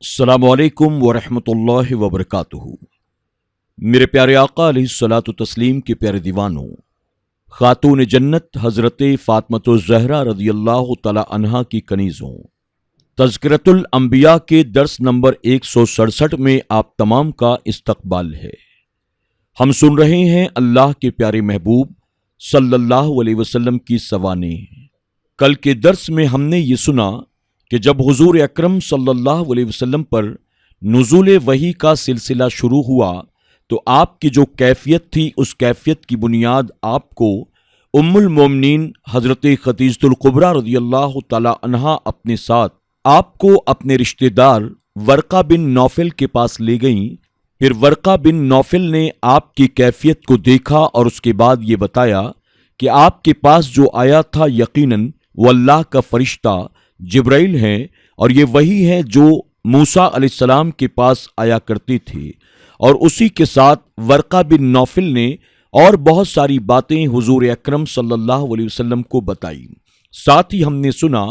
السلام علیکم ورحمۃ اللہ وبرکاتہ۔ میرے پیارے آقا علیہ الصلاۃ والتسلیم کے پیارے دیوانوں، خاتون جنت حضرت فاطمۃ الزہرا رضی اللہ تعالی عنہا کی کنیزوں، تذکرۃ الانبیاء کے درس نمبر 167 میں آپ تمام کا استقبال ہے۔ ہم سن رہے ہیں اللہ کے پیارے محبوب صلی اللہ علیہ وسلم کی سوانح۔ کل کے درس میں ہم نے یہ سنا کہ جب حضور اکرم صلی اللہ علیہ وسلم پر نزول وحی کا سلسلہ شروع ہوا تو آپ کی جو کیفیت تھی، اس کیفیت کی بنیاد آپ کو ام المومنین حضرت خدیجۃ الکبریٰ رضی اللہ تعالی عنہا اپنے ساتھ آپ کو اپنے رشتہ دار ورقہ بن نوفل کے پاس لے گئیں۔ پھر ورقہ بن نوفل نے آپ کی کیفیت کو دیکھا اور اس کے بعد یہ بتایا کہ آپ کے پاس جو آیا تھا یقیناً وہ اللہ کا فرشتہ جبرائیل ہیں، اور یہ وہی ہے جو موسیٰ علیہ السلام کے پاس آیا کرتی تھی۔ اور اسی کے ساتھ ورقہ بن نوفل نے اور بہت ساری باتیں حضور اکرم صلی اللہ علیہ وسلم کو بتائی۔ ساتھ ہی ہم نے سنا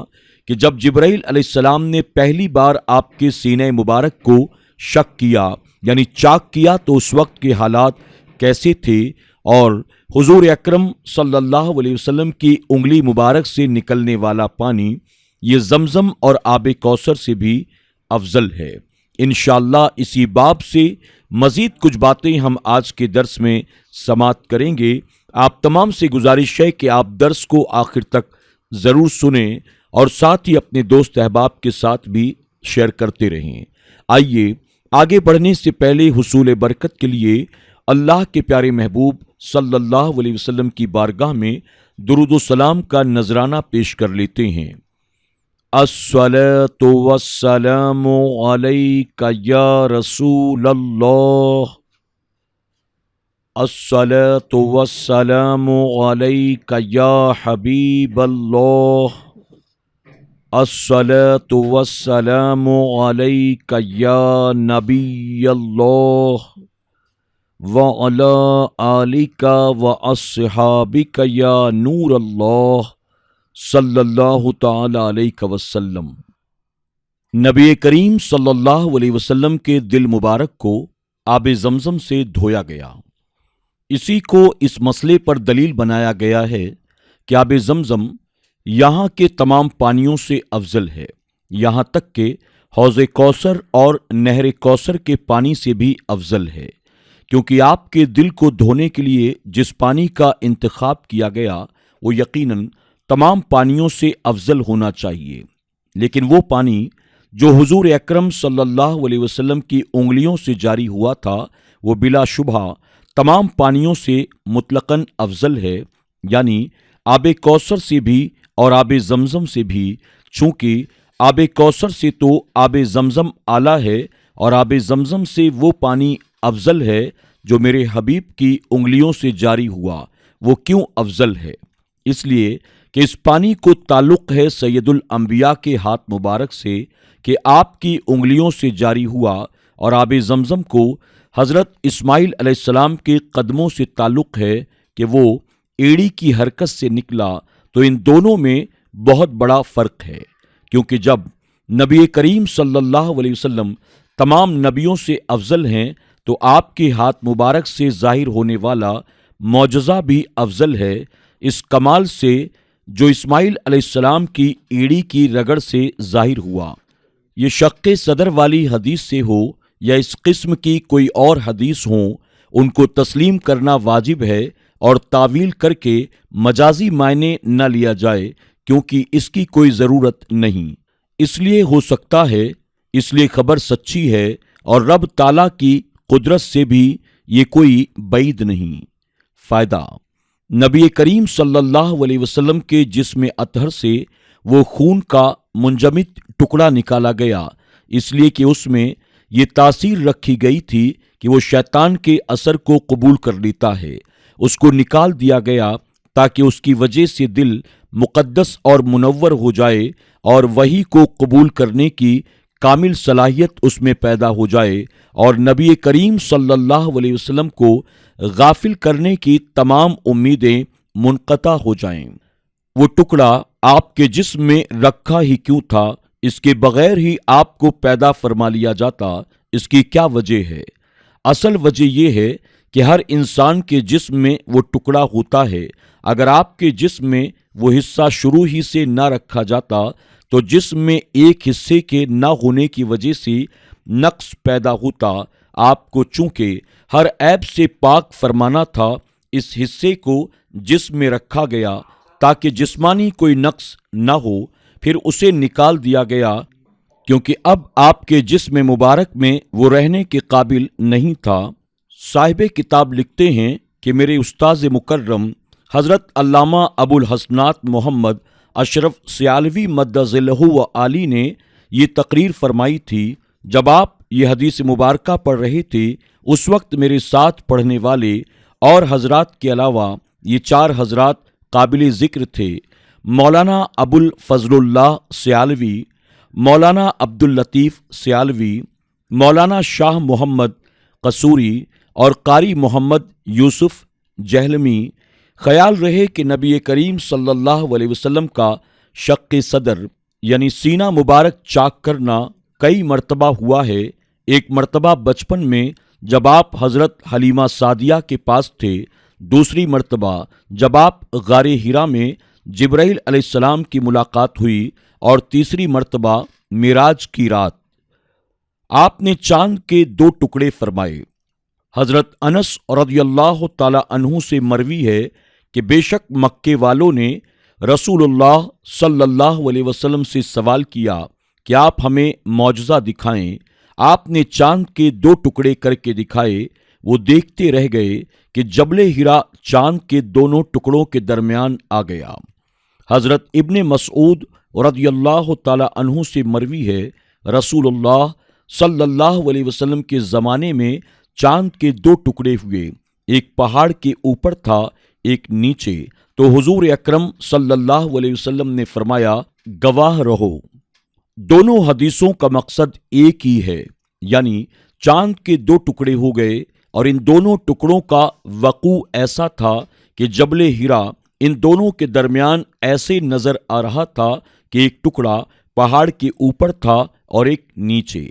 کہ جب جبرائیل علیہ السلام نے پہلی بار آپ کے سینہ مبارک کو شق کیا یعنی چاک کیا تو اس وقت کے حالات کیسے تھے، اور حضور اکرم صلی اللہ علیہ وسلم کی انگلی مبارک سے نکلنے والا پانی یہ زمزم اور آب کوثر سے بھی افضل ہے۔ انشاءاللہ اسی باب سے مزید کچھ باتیں ہم آج کے درس میں سماعت کریں گے۔ آپ تمام سے گزارش ہے کہ آپ درس کو آخر تک ضرور سنیں اور ساتھ ہی اپنے دوست احباب کے ساتھ بھی شیئر کرتے رہیں۔ آئیے آگے بڑھنے سے پہلے حصول برکت کے لیے اللہ کے پیارے محبوب صلی اللہ علیہ وسلم کی بارگاہ میں درود و سلام کا نذرانہ پیش کر لیتے ہیں۔ الصلاۃ والسلام علیک یا رسول اللہ، الصلاۃ والسلام علیک یا حبیب اللہ، الصلاۃ والسلام علیک یا نبی اللہ، وعلی آلک واصحابک یا نور اللہ صلی اللہ تعالی علیہ وسلم۔ نبی کریم صلی اللہ علیہ وسلم کے دل مبارک کو آب زمزم سے دھویا گیا۔ اسی کو اس مسئلے پر دلیل بنایا گیا ہے کہ آب زمزم یہاں کے تمام پانیوں سے افضل ہے، یہاں تک کہ حوض کوثر اور نہر کوثر کے پانی سے بھی افضل ہے، کیونکہ آپ کے دل کو دھونے کے لیے جس پانی کا انتخاب کیا گیا وہ یقیناً تمام پانیوں سے افضل ہونا چاہیے۔ لیکن وہ پانی جو حضور اکرم صلی اللہ علیہ وسلم کی انگلیوں سے جاری ہوا تھا وہ بلا شبہ تمام پانیوں سے مطلقاً افضل ہے، یعنی آب کوثر سے بھی اور آب زمزم سے بھی، چونکہ آب کوثر سے تو آب زمزم اعلیٰ ہے اور آب زمزم سے وہ پانی افضل ہے جو میرے حبیب کی انگلیوں سے جاری ہوا۔ وہ کیوں افضل ہے؟ اس لیے کہ اس پانی کو تعلق ہے سید الانبیاء کے ہاتھ مبارک سے کہ آپ کی انگلیوں سے جاری ہوا، اور آب زمزم کو حضرت اسماعیل علیہ السلام کے قدموں سے تعلق ہے کہ وہ ایڑی کی حرکت سے نکلا۔ تو ان دونوں میں بہت بڑا فرق ہے، کیونکہ جب نبی کریم صلی اللہ علیہ وسلم تمام نبیوں سے افضل ہیں تو آپ کے ہاتھ مبارک سے ظاہر ہونے والا معجزہ بھی افضل ہے، اس کمال سے جو اسماعیل علیہ السلام کی ایڑی کی رگڑ سے ظاہر ہوا۔ یہ شق صدر والی حدیث سے ہو یا اس قسم کی کوئی اور حدیث ہوں، ان کو تسلیم کرنا واجب ہے اور تعویل کر کے مجازی معنی نہ لیا جائے، کیونکہ اس کی کوئی ضرورت نہیں۔ اس لیے ہو سکتا ہے، اس لیے خبر سچی ہے، اور رب تعالیٰ کی قدرت سے بھی یہ کوئی بعید نہیں۔ فائدہ: نبی کریم صلی اللہ علیہ وسلم کے جسم اطہر سے وہ خون کا منجمد ٹکڑا نکالا گیا، اس لیے کہ اس میں یہ تاثیر رکھی گئی تھی کہ وہ شیطان کے اثر کو قبول کر لیتا ہے۔ اس کو نکال دیا گیا تاکہ اس کی وجہ سے دل مقدس اور منور ہو جائے اور وحی کو قبول کرنے کی کامل صلاحیت اس میں پیدا ہو جائے، اور نبی کریم صلی اللہ علیہ وسلم کو غافل کرنے کی تمام امیدیں منقطع ہو جائیں۔ وہ ٹکڑا آپ کے جسم میں رکھا ہی کیوں تھا اس کے بغیر ہی آپ کو پیدا فرما لیا جاتا، اس کی کیا وجہ ہے؟ اصل وجہ یہ ہے کہ ہر انسان کے جسم میں وہ ٹکڑا ہوتا ہے، اگر آپ کے جسم میں وہ حصہ شروع ہی سے نہ رکھا جاتا تو جسم میں ایک حصے کے نہ ہونے کی وجہ سے نقص پیدا ہوتا۔ آپ کو چونکہ ہر عیب سے پاک فرمانا تھا، اس حصے کو جسم میں رکھا گیا تاکہ جسمانی کوئی نقص نہ ہو، پھر اسے نکال دیا گیا کیونکہ اب آپ کے جسم مبارک میں وہ رہنے کے قابل نہیں تھا۔ صاحب کتاب لکھتے ہیں کہ میرے استاذ مکرم حضرت علامہ ابو الحسنات محمد اشرف سیالوی مد ظلہ و عالی نے یہ تقریر فرمائی تھی۔ جب آپ یہ حدیث مبارکہ پڑھ رہے تھے اس وقت میرے ساتھ پڑھنے والے اور حضرات کے علاوہ یہ 4 حضرات قابل ذکر تھے: مولانا ابو الفضل اللہ سیالوی، مولانا عبد اللطیف سیالوی، مولانا شاہ محمد قصوری اور قاری محمد یوسف جہلمی۔ خیال رہے کہ نبی کریم صلی اللہ علیہ وسلم کا شق صدر یعنی سینہ مبارک چاک کرنا کئی مرتبہ ہوا ہے۔ ایک مرتبہ بچپن میں جب آپ حضرت حلیمہ سعدیہ کے پاس تھے، دوسری مرتبہ جب آپ غار حرا میں جبرائیل علیہ السلام کی ملاقات ہوئی، اور تیسری مرتبہ معراج کی رات آپ نے چاند کے 2 ٹکڑے فرمائے۔ حضرت انس رضی اللہ تعالی عنہ سے مروی ہے کہ بے شک مکے والوں نے رسول اللہ صلی اللہ علیہ وسلم سے سوال کیا کہ آپ ہمیں معجزہ دکھائیں۔ آپ نے چاند کے 2 ٹکڑے کر کے دکھائے۔ وہ دیکھتے رہ گئے کہ جبل حرا چاند کے دونوں ٹکڑوں کے درمیان آ گیا۔ حضرت ابن مسعود رضی اللہ تعالی عنہ سے مروی ہے رسول اللہ صلی اللہ علیہ وسلم کے زمانے میں چاند کے 2 ٹکڑے ہوئے، ایک پہاڑ کے اوپر تھا، ایک نیچے، تو حضور اکرم صلی اللہ علیہ وسلم نے فرمایا گواہ رہو۔ دونوں حدیثوں کا مقصد ایک ہی ہے، یعنی چاند کے 2 ٹکڑے ہو گئے، اور ان دونوں ٹکڑوں کا وقوع ایسا تھا کہ جبل حرا ان دونوں کے درمیان ایسے نظر آ رہا تھا کہ ایک ٹکڑا پہاڑ کے اوپر تھا اور ایک نیچے۔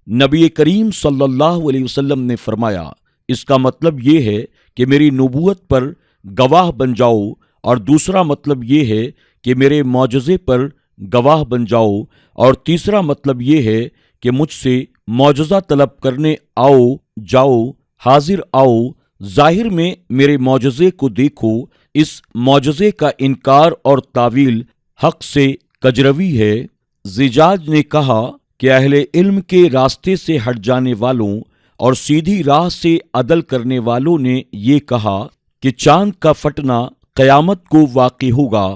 نبی کریم صلی اللہ علیہ وسلم نے فرمایا اس کا مطلب یہ ہے کہ میری نبوت پر گواہ بن جاؤ، اور دوسرا مطلب یہ ہے کہ میرے معجزے پر گواہ بن جاؤ، اور تیسرا مطلب یہ ہے کہ مجھ سے معجزہ طلب کرنے آؤ، جاؤ، حاضر آؤ، ظاہر میں میرے معجزے کو دیکھو۔ اس معجزے کا انکار اور تعویل حق سے کجروی ہے۔ زجاج نے کہا کہ اہل علم کے راستے سے ہٹ جانے والوں اور سیدھی راہ سے عدل کرنے والوں نے یہ کہا کہ چاند کا پھٹنا قیامت کو واقع ہوگا،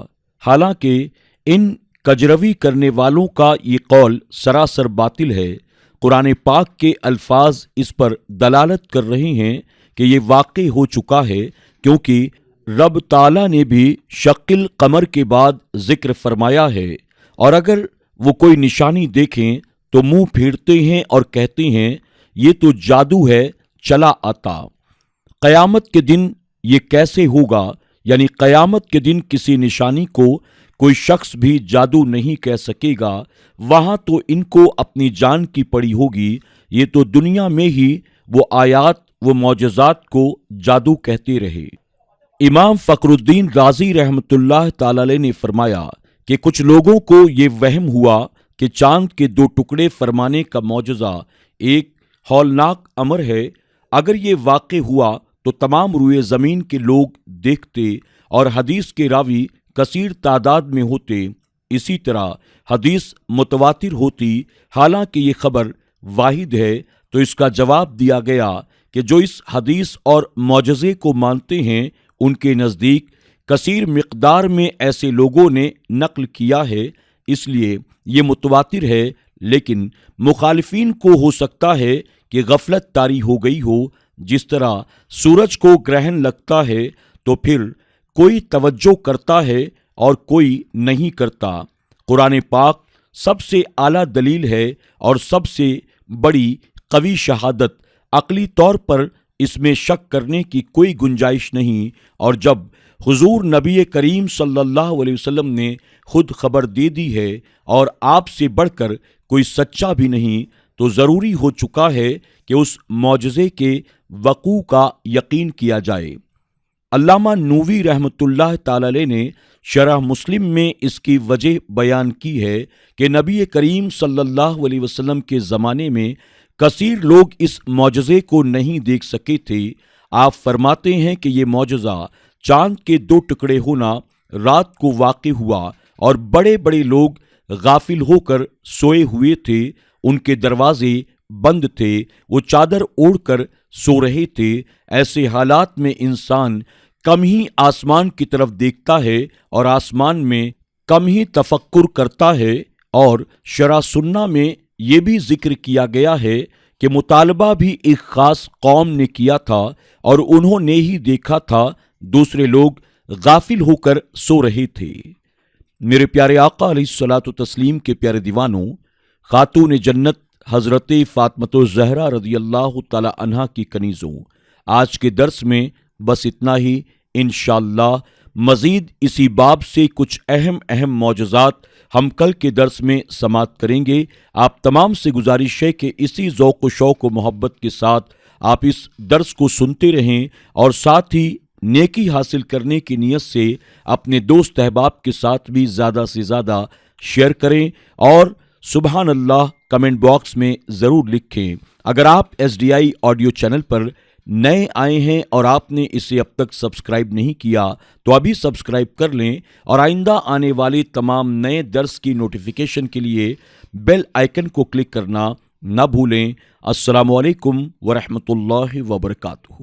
حالانکہ ان کجروی کرنے والوں کا یہ قول سراسر باطل ہے۔ قرآن پاک کے الفاظ اس پر دلالت کر رہے ہیں کہ یہ واقع ہو چکا ہے، کیونکہ رب تعالیٰ نے بھی شق القمر کے بعد ذکر فرمایا ہے، اور اگر وہ کوئی نشانی دیکھیں تو منہ پھیرتے ہیں اور کہتے ہیں یہ تو جادو ہے، چلا آتا۔ قیامت کے دن یہ کیسے ہوگا؟ یعنی قیامت کے دن کسی نشانی کو کوئی شخص بھی جادو نہیں کہہ سکے گا، وہاں تو ان کو اپنی جان کی پڑی ہوگی۔ یہ تو دنیا میں ہی وہ آیات و معجزات کو جادو کہتے رہے۔ امام فخر الدین رازی رحمۃ اللہ تعالی علیہ نے فرمایا کہ کچھ لوگوں کو یہ وہم ہوا کہ چاند کے 2 ٹکڑے فرمانے کا معجزہ ایک ہولناک امر ہے۔ اگر یہ واقع ہوا تو تمام روئے زمین کے لوگ دیکھتے اور حدیث کے راوی کثیر تعداد میں ہوتے، اسی طرح حدیث متواتر ہوتی۔ حالانکہ یہ خبر واحد ہے، تو اس کا جواب دیا گیا کہ جو اس حدیث اور معجزے کو مانتے ہیں ان کے نزدیک کثیر مقدار میں ایسے لوگوں نے نقل کیا ہے، اس لیے یہ متواتر ہے، لیکن مخالفین کو ہو سکتا ہے کہ غفلت طاری ہو گئی ہو۔ جس طرح سورج کو گرہن لگتا ہے تو پھر کوئی توجہ کرتا ہے اور کوئی نہیں کرتا۔ قرآن پاک سب سے اعلیٰ دلیل ہے اور سب سے بڑی قوی شہادت، عقلی طور پر اس میں شک کرنے کی کوئی گنجائش نہیں۔ اور جب حضور نبی کریم صلی اللہ علیہ وسلم نے خود خبر دے دی ہے اور آپ سے بڑھ کر کوئی سچا بھی نہیں، تو ضروری ہو چکا ہے کہ اس معجزے کے وقوع کا یقین کیا جائے۔ علامہ نووی رحمۃ اللہ تعالی علیہ نے شرح مسلم میں اس کی وجہ بیان کی ہے کہ نبی کریم صلی اللہ علیہ وسلم کے زمانے میں کثیر لوگ اس معجزے کو نہیں دیکھ سکے تھے۔ آپ فرماتے ہیں کہ یہ معجزہ چاند کے 2 ٹکڑے ہونا رات کو واقع ہوا اور بڑے بڑے لوگ غافل ہو کر سوئے ہوئے تھے، ان کے دروازے بند تھے، وہ چادر اوڑھ کر سو رہے تھے۔ ایسے حالات میں انسان کم ہی آسمان کی طرف دیکھتا ہے اور آسمان میں کم ہی تفکر کرتا ہے۔ اور شرح سنہ میں یہ بھی ذکر کیا گیا ہے کہ مطالبہ بھی ایک خاص قوم نے کیا تھا اور انہوں نے ہی دیکھا تھا، دوسرے لوگ غافل ہو کر سو رہے تھے۔ میرے پیارے آقا علیہ الصلوۃ والتسلیم کے پیارے دیوانوں، خاتون جنت حضرت فاطمۃ الزہرا رضی اللہ تعالی عنہا کی کنیزوں، آج کے درس میں بس اتنا ہی۔ انشاءاللہ مزید اسی باب سے کچھ اہم معجزات ہم کل کے درس میں سماعت کریں گے۔ آپ تمام سے گزارش ہے کہ اسی ذوق و شوق و محبت کے ساتھ آپ اس درس کو سنتے رہیں اور ساتھ ہی نیکی حاصل کرنے کی نیت سے اپنے دوست احباب کے ساتھ بھی زیادہ سے زیادہ شیئر کریں اور سبحان اللہ کمنٹ باکس میں ضرور لکھیں۔ اگر آپ SDI آڈیو چینل پر نئے آئے ہیں اور آپ نے اسے اب تک سبسکرائب نہیں کیا تو ابھی سبسکرائب کر لیں اور آئندہ آنے والے تمام نئے درس کی نوٹیفیکیشن کے لیے بیل آئیکن کو کلک کرنا نہ بھولیں۔ السلام علیکم ورحمۃ اللہ وبرکاتہ۔